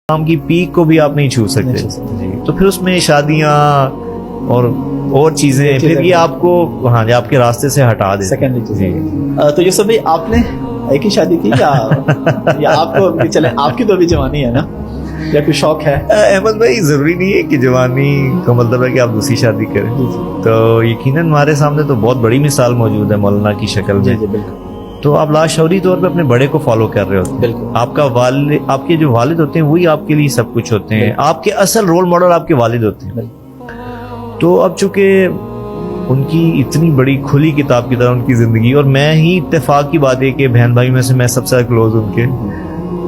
काम की पीक को भी आप नहीं छू सकते जी। तो फिर उसमें शादियां और चीजें फिर ये आपको हाँ आपके रास्ते से हटा देते सेकेंडरी चीजें। तो यूसुफ भाई आपने एक ही शादी की या आपको चले आपकी तो अभी जवानी है ना या कोई शौक है? अहमद भाई जरूरी नहीं है कि जवानी का मतलब है कि आप दूसरी शादी करें। तो यकीनन हमारे सामने तो बहुत बड़ी मिसाल मौजूद है मौलाना की शक्ल में। तो आप लाशौरी तौर पे अपने बड़े को फॉलो कर रहे होते हैं। आपका वालिद, आपके जो वालिद होते हैं वही आपके लिए सब कुछ होते हैं। आपके असल रोल मॉडल आपके वालिद होते हैं। तो अब चूंकि उनकी इतनी बड़ी खुली किताब की तरह उनकी जिंदगी, और मैं ही इत्तेफाक की बात है कि बहन भाई में से मैं सबसे क्लोज उनके,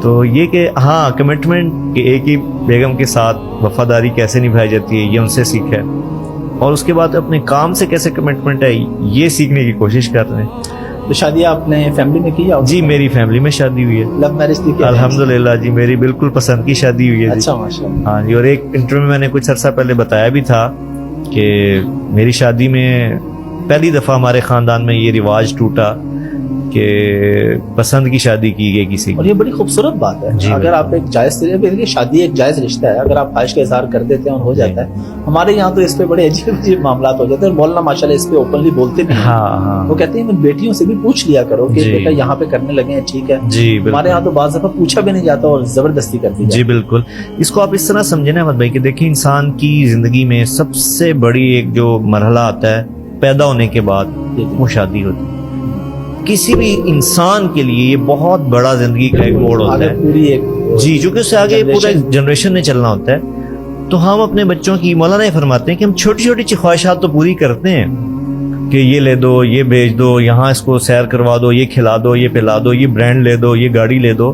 तो ये कि हाँ कमिटमेंट कि एक ही बेगम के साथ वफादारी कैसे निभाई जाती है ये उनसे सीखा है, और उसके बाद अपने काम से कैसे कमिटमेंट है ये सीखने की कोशिश कर रहे हैं। तो शादी आपने फैमिली में की? जी मेरी फैमिली में शादी हुई है। लव मैरिज थी? अल्हम्दुलिल्लाह जी मेरी बिल्कुल पसंद की शादी हुई है। अच्छा माशाल्लाह। हाँ जी, और एक इंटरव्यू में मैंने कुछ अर्सा पहले बताया भी था कि मेरी शादी में पहली दफा हमारे खानदान में ये रिवाज टूटा कि पसंद की शादी की गई किसी की। और ये बड़ी खूबसूरत बात है। अगर आप एक जायज शादी एक जायज रिश्ता है, अगर आप ख्वाहिश का इजहार कर देते हैं और हो जाता है। हमारे यहाँ तो इस पे बड़े अजीब अजीब मामला हो जाते हैं, और मौलाना माशाल्लाह इस पे ओपनली बोलते भी हैं। हाँ। वो कहते हैं बेटियों से भी पूछ लिया करो कि बेटा यहाँ पे करने लगे हैं ठीक है जी। हमारे यहाँ तो बाज़ दफा पूछा भी नहीं जाता और जबरदस्ती कर दी। जी बिल्कुल, इसको आप इस तरह समझे ना अहमद भाई कि देखिए इंसान की जिंदगी में सबसे बड़ी एक जो मरहला आता है पैदा होने के बाद वो शादी होती है। किसी भी इंसान के लिए ये बहुत बड़ा जिंदगी का एक मोड़ होता है पूरी एक जी, जो कि उससे आगे पूरा जनरेशन में चलना होता है। तो हम अपने बच्चों की मौलाना ये फरमाते हैं कि हम छोटी छोटी ख्वाहिशात तो पूरी करते हैं कि ये ले दो, ये बेच दो, यहाँ इसको सैर करवा दो, ये खिला दो, ये पिला दो, ये ब्रांड ले दो, ये गाड़ी ले दो,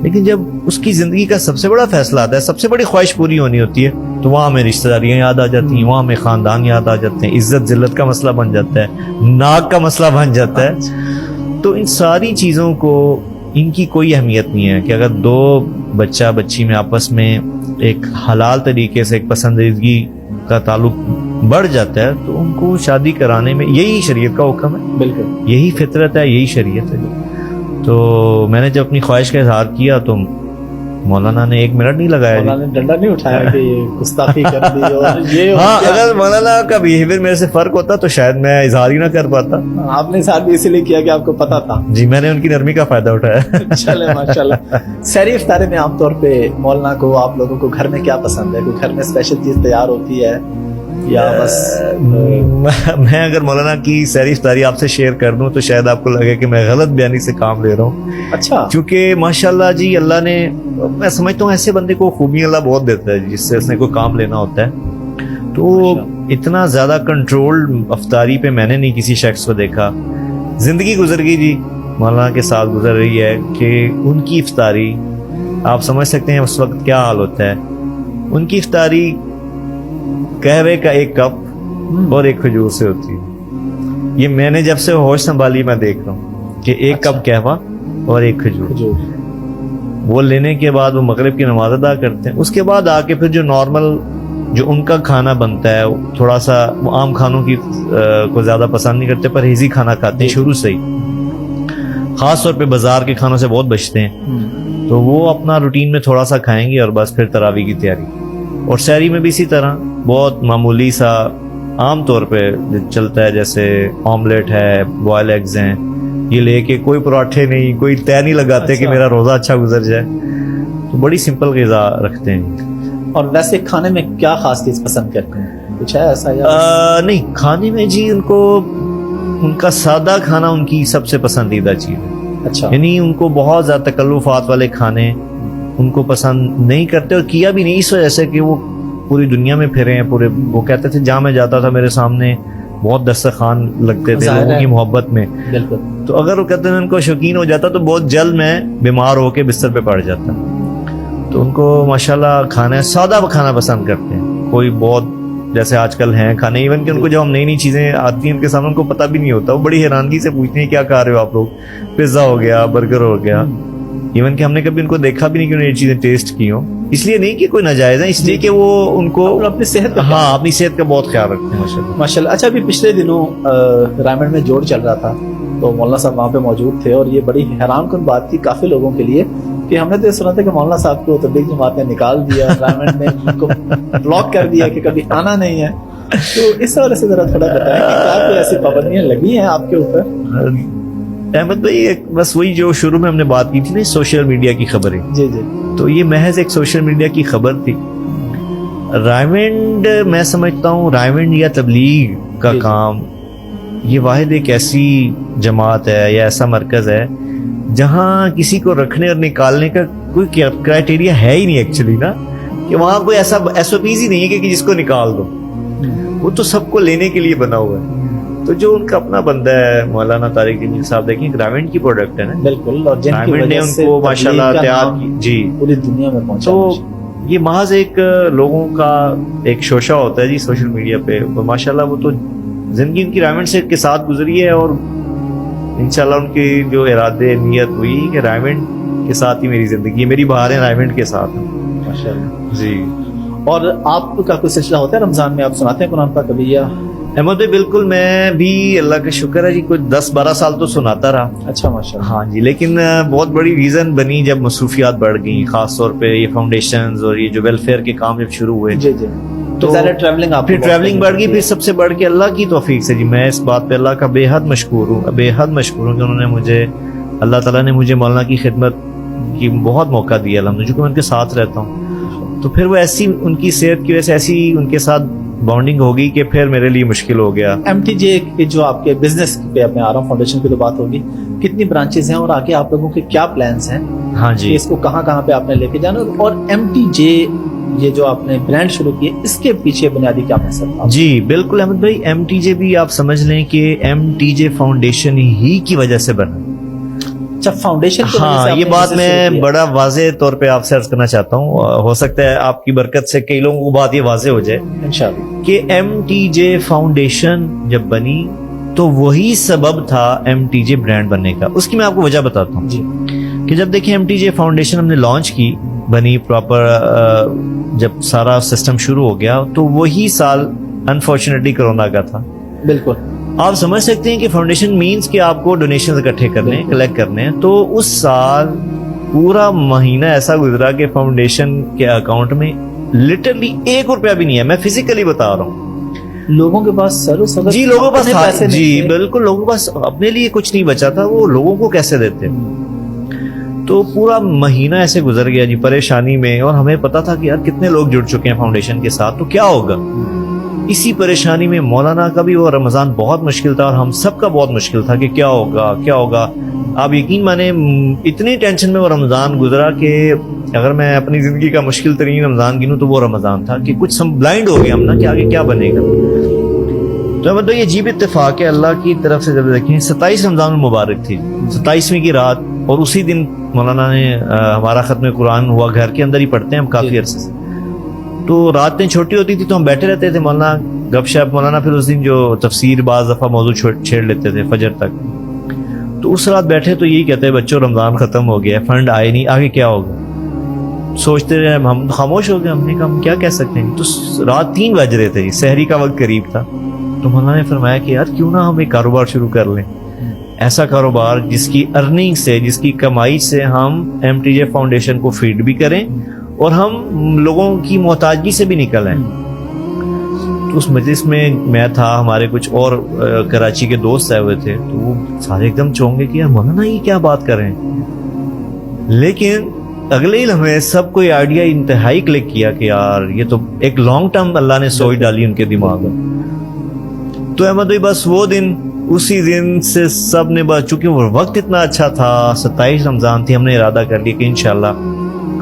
लेकिन जब उसकी जिंदगी का सबसे बड़ा फैसला आता है, सबसे बड़ी ख्वाहिश पूरी होनी होती है, तो वहाँ हमें रिश्तेदारियाँ याद आ जाती हैं, वहाँ हमें खानदान याद आ जाते हैं, इज्जत जिल्लत का मसला बन जाता है, नाक का मसला बन जाता है। तो इन सारी चीज़ों को इनकी कोई अहमियत नहीं है कि अगर दो बच्चा बच्ची में आपस में एक हलाल तरीके से एक पसंदीदगी का ताल्लुक बढ़ जाता है तो उनको शादी कराने में यही शरीयत का हुक्म है। बिल्कुल यही फितरत है, यही शरीयत है। तो मैंने जब अपनी ख्वाहिश का इजहार किया तो मौलाना ने 1 मिनट नहीं लगाया, मौलाना ने डंडा नहीं उठाया कि ये गुस्ताखी कर दी और ये हाँ अगर मौलाना का बिहेवियर मेरे से फर्क होता तो शायद मैं इजहार ही ना कर पाता। आपने इजहार भी इसीलिए किया कि आपको पता था। जी मैंने उनकी नरमी का फायदा उठाया। चले माशाल्लाह। सहरी इफ्तारी में आमतौर पे मौलाना को आप लोगों को घर में क्या पसंद है? कोई घर में स्पेशल चीज तैयार होती है या बस? मैं अगर मौलाना की सहरी इफ्तारी आपसे शेयर कर दूं तो शायद आपको लगे कि मैं गलत बयानी से काम ले रहा हूँ। अच्छा। क्योंकि माशाल्लाह जी अल्लाह ने, मैं समझता हूँ ऐसे बंदे को खूबी अल्लाह बहुत देता है जिससे उसने कोई काम लेना होता है। तो इतना ज्यादा कंट्रोल्ड इफ्तारी पे मैंने नहीं किसी शख्स को देखा। जिंदगी गुजर गई जी मौलाना के साथ गुजर रही है कि उनकी इफ्तारी आप समझ सकते हैं उस वक्त क्या हाल होता है। उनकी इफ्तारी कहवे का 1 कप और 1 खजूर से होती है। ये मैंने जब से होश संभाली मैं देख रहा हूँ कि 1 कप कहवा और 1 खजूर। वो लेने के बाद वो मगरिब की नमाज अदा करते हैं। उसके बाद आके फिर जो नॉर्मल जो उनका खाना बनता है थोड़ा सा वो आम खानों की को ज्यादा पसंद नहीं करते, परहेजी खाना खाते हैं शुरू से ही, खास तौर पे बाजार के खानों से बहुत बचते हैं। तो वो अपना रूटीन में थोड़ा सा खाएंगे और बस फिर तरावी की तैयारी। और सहरी में भी इसी तरह बहुत मामूली सा आम तौर पे चलता है, जैसे ऑमलेट है, बॉयल एग्स हैं, ये लेके कोई पराठे नहीं, कोई तय नहीं लगाते कि मेरा रोजा अच्छा गुजर जाए। तो बड़ी सिंपल ग़िज़ा रखते हैं। और वैसे खाने में क्या खास चीज पसंद करते हैं? कुछ है ऐसा या? नहीं खाने में जी उनको उनका सादा खाना उनकी सबसे पसंदीदा चीज है। अच्छा। यानी उनको बहुत ज्यादा तकल्लुफात वाले खाने उनको पसंद नहीं करते, और किया भी नहीं इस वजह से कि वो पूरी दुनिया में फिरे हैं पूरे। वो कहते थे जहाँ मैं जाता था मेरे सामने बहुत दस्तरखान लगते थे लोगों की मोहब्बत में। बिल्कुल। तो अगर वो कहते हैं उनको शौकीन हो जाता तो बहुत जल्द मैं बीमार होके बिस्तर पे पड़ जाता। तो उनको माशाल्लाह खाना सादा खाना पसंद करते हैं। कोई बहुत जैसे आजकल हैं खाने, इवन कि उनको जब हम नई नई चीजें आती हैं उनके सामने उनको पता भी नहीं होता, वो बड़ी हैरानगी से पूछते हैं क्या खा रहे हो आप लोग? पिज्जा हो गया, बर्गर हो गया। इवन कि हमने कभी उनको देखा भी नहीं कि उन्होंने ये चीजें टेस्ट की हो। इसलिए नहीं कि कोई नाजायज है, इसलिए कि वो उनको अपनी सेहत का अपनी सेहत का बहुत ख्याल रखते हैं माशाल्लाह। अच्छा अभी पिछले दिनों रायमंड में जोड़ चल रहा था तो मौलाना साहब वहाँ पे मौजूद थे और ये बड़ी हैरान कुन बात थी काफी लोगों के लिए کہ ہم نے تو یہ سنا تھا کہ مولانا صاحب کو تبلیغ جماعت نے نکال دیا, گورنمنٹ نے ان کو بلاک کر دیا کہ کبھی آنا نہیں ہے. تو اس حوالے سے ذرا تھوڑا بتائیں کہ کیا کوئی ایسی پابندیاں لگی ہیں آپ کے اوپر؟ احمد بھائی بس وہی جو شروع میں ہم نے بات کی تھی نا سوشل میڈیا کی خبریں, جی جی, تو یہ محض ایک سوشل میڈیا کی خبر تھی. رائمنڈ میں سمجھتا ہوں رائمنڈ یا تبلیغ کا کام یہ واحد ایک ایسی جماعت ہے یا ایسا مرکز ہے جہاں کسی کو رکھنے اور نکالنے کا کوئی کرائٹیریا ہے ہی نہیں ایکچولی نا, کہ وہاں کوئی ایسا SOPs ہی نہیں ہے کہ جس کو نکال دو, وہ تو سب کو لینے کے لیے بنا ہوا ہے. تو جو ان کا اپنا بندہ ہے مولانا طارق جمیل صاحب, دیکھیں رائمنڈ کی پروڈکٹ ہے نا, بالکل, اور رائمنڈ نے ان کو ماشاءاللہ تیار کی جی پوری دنیا میں پہنچا. تو یہ محض ایک لوگوں کا ایک شوشہ ہوتا ہے جی سوشل میڈیا پہ, ماشاءاللہ وہ تو زندگی ان کی رائمنڈ سے کے ساتھ گزری ہے, اور انشاءاللہ ان کی جو ارادے نیت ہوئی کہ رائمنڈ کے ساتھ ہی میری زندگی ہے, میری بہاریں رائمنڈ کے ساتھ ہیں ماشاءاللہ جی. اور آپ کا کوئی سلسلہ ہوتا ہے رمضان میں, آپ سناتے ہیں قرآن پاک کبھی یا؟ احمد بھائی بالکل, میں بھی اللہ کا شکر ہے جی کوئی 10-12 سال تو سناتا رہا. اچھا ماشاءاللہ. ہاں جی, لیکن بہت بڑی ریزن بنی جب مصروفیات بڑھ گئیں, خاص طور پہ یہ فاؤنڈیشنز اور یہ جو ویلفیئر کے کام جب شروع ہوئے جی جی, تو ٹریولنگ آپ پھر ٹریولنگ بڑھ گئی, پھر سب سے بڑھ کے اللہ کی توفیق سے جی میں اس بات پہ اللہ کا بے حد مشکور ہوں کہ انہوں نے مجھے, اللہ تعالیٰ نے مجھے مولانا کی خدمت کی بہت موقع دیا الحمدللہ, جو کہ میں ان کے ساتھ رہتا ہوں. تو پھر وہ ایسی ان کی صحت کی وجہ سے ایسی ان کے ساتھ بانڈنگ ہو گئی کہ پھر میرے لیے مشکل ہو گیا. MTJ کے جو آپ کے بزنس پہ اپنے آرام فاؤنڈیشن کی تو بات ہوگی, کتنی برانچز ہیں اور آگے آپ لوگوں کے کیا پلانز ہیں؟ ہاں جی, اس کو کہاں کہاں پہ آپ نے لے کے جانا, اور MTJ یہ جو آپ نے برانڈ شروع کی اس کے پیچھے بنیادی کیا مقصد تھا؟ جی بالکل احمد بھائی, MTJ بھی آپ سمجھ لیں کہ MTJ فاؤنڈیشن ہی کی وجہ سے بنا. اچھا, فاؤنڈیشن, ہاں یہ بات میں بڑا واضح طور پہ آپ سے عرض کرنا چاہتا ہوں, ہو سکتا ہے آپ کی برکت سے کئی لوگوں کو بات یہ واضح ہو جائے انشاءاللہ, کہ MTJ فاؤنڈیشن جب بنی تو وہی سبب تھا MTJ برانڈ بننے کا. اس کی میں آپ کو وجہ بتاتا ہوں جی, کہ جب دیکھیں MTJ فاؤنڈیشن ہم نے لانچ کی, بنی پراپر, جب سارا سسٹم شروع ہو گیا تو وہی سال انفارچونیٹلی کرونا کا تھا. بالکل, آپ سمجھ سکتے ہیں کہ فاؤنڈیشن مینز کہ آپ کو ڈونیشن اکٹھے کرنے, کلیکٹ کرنے ہیں. تو اس سال پورا مہینہ ایسا گزرا کہ فاؤنڈیشن کے اکاؤنٹ میں لٹرلی 1 روپیہ بھی نہیں ہے. میں فزیکلی بتا رہا ہوں, لوگوں کے پاس جی لوگوں کے پاس جی بالکل, لوگوں کے پاس اپنے لیے کچھ نہیں بچا تھا, وہ لوگوں کو کیسے دیتے. تو پورا مہینہ ایسے گزر گیا جی پریشانی میں, اور ہمیں پتا تھا کہ یار کتنے لوگ جڑ چکے ہیں فاؤنڈیشن کے ساتھ, تو کیا ہوگا. اسی پریشانی میں مولانا کا بھی وہ رمضان بہت مشکل تھا, اور ہم سب کا بہت مشکل تھا کہ کیا ہوگا. آپ یقین مانیں اتنی ٹینشن میں وہ رمضان گزرا کہ اگر میں اپنی زندگی کا مشکل ترین رمضان گنوں تو وہ رمضان تھا, کہ کچھ ہم بلائنڈ ہو گئے ہم نا کہ آگے کیا بنے گا. تو مطلب یہ عجیب اتفاق ہے اللہ کی طرف سے. جب دیکھیں 27 رمضان المبارک تھی, 27ویں کی رات, اور اسی دن مولانا نے ہمارا ختم قرآن ہوا, گھر کے اندر ہی پڑھتے ہیں ہم کافی عرصے سے, تو راتیں چھوٹی ہوتی تھی تو ہم بیٹھے رہتے تھے, مولانا گپ شپ, مولانا پھر اس دن جو تفسیر بعض دفعہ موضوع چھیڑ لیتے تھے فجر تک. تو اس رات بیٹھے تو یہی کہتے ہیں بچوں رمضان ختم ہو گیا, فنڈ آئے نہیں, آگے کیا ہوگا. سوچتے رہے, ہم خاموش ہو گئے, ہم نے کہا ہم کیا کہہ سکتے ہیں. تو رات 3 بج رہے تھے جی, سحری کا وقت قریب تھا. تو مولانا نے فرمایا کہ یار کیوں نہ ہم ایک کاروبار شروع کر لیں, ایسا کاروبار جس کی ارننگ سے, جس کی کمائی سے ہم MTJ فاؤنڈیشن کو فیڈ بھی کریں اور ہم لوگوں کی محتاجگی سے بھی نکل آئیں. تو اس مجلس میں میں تھا, ہمارے کچھ اور کراچی کے دوست آئے ہوئے تھے, تو وہ سارے ایک دم چونک گئے کہ یار مولانا یہ کیا بات کر رہے ہیں. لیکن اگلے ہی لمحے سب کو یہ آئیڈیا انتہائی کلک کیا کہ یار یہ تو ایک لانگ ٹرم اللہ نے سوچ ڈالی ان کے دماغ میں. تو احمد بھائی بس وہ دن, اسی دن سے سب نے, بس چونکہ وہ وقت اتنا اچھا تھا, 27 رمضان تھی, ہم نے ارادہ کر لیا کہ انشاءاللہ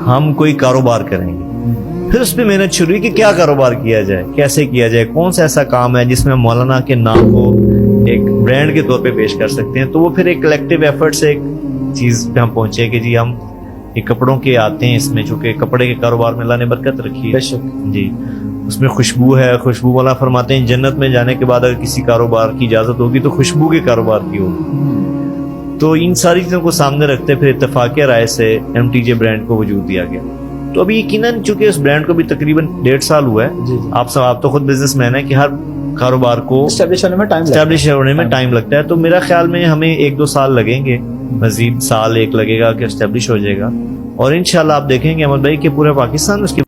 ہم کوئی کاروبار کریں گے. پھر اس پہ محنت شروع ہوئی کہ کیا کاروبار کیا جائے, کیسے کیا جائے, کون سا ایسا کام ہے جس میں مولانا کے نام کو ایک برانڈ کے طور پہ پیش کر سکتے ہیں. تو وہ پھر ایک کلیکٹیو ایفرٹ سے ایک چیز پہ ہم پہنچے کہ جی ہم یہ کپڑوں کے آتے ہیں اس میں, چونکہ کپڑے کے کاروبار میں اللہ نے برکت رکھی ہے جی, اس میں خوشبو ہے. خوشبو والا فرماتے ہیں جنت میں جانے کے بعد اگر کسی کاروبار کی اجازت ہوگی تو خوشبو کے کاروبار کی ہوگی. تو ان ساری چیزوں کو سامنے رکھتے پھر اتفاق رائے سے MTJ برانڈ کو وجود دیا گیا. تو ابھی یقیناً چونکہ اس برانڈ کو بھی تقریباً 1.5 سال ہوا ہے, آپ تو خود بزنس مین ہیں کہ ہر کاروبار کو اسٹیبلش ہونے میں ٹائم لگتا ہے. تو میرا خیال میں ہمیں 1-2 سال لگیں گے, مزید 1 سال لگے گا کہ اسٹیبلش ہو جائے گا. اور انشاءاللہ آپ دیکھیں گے احمد بھائی کہ پورے پاکستان اس کی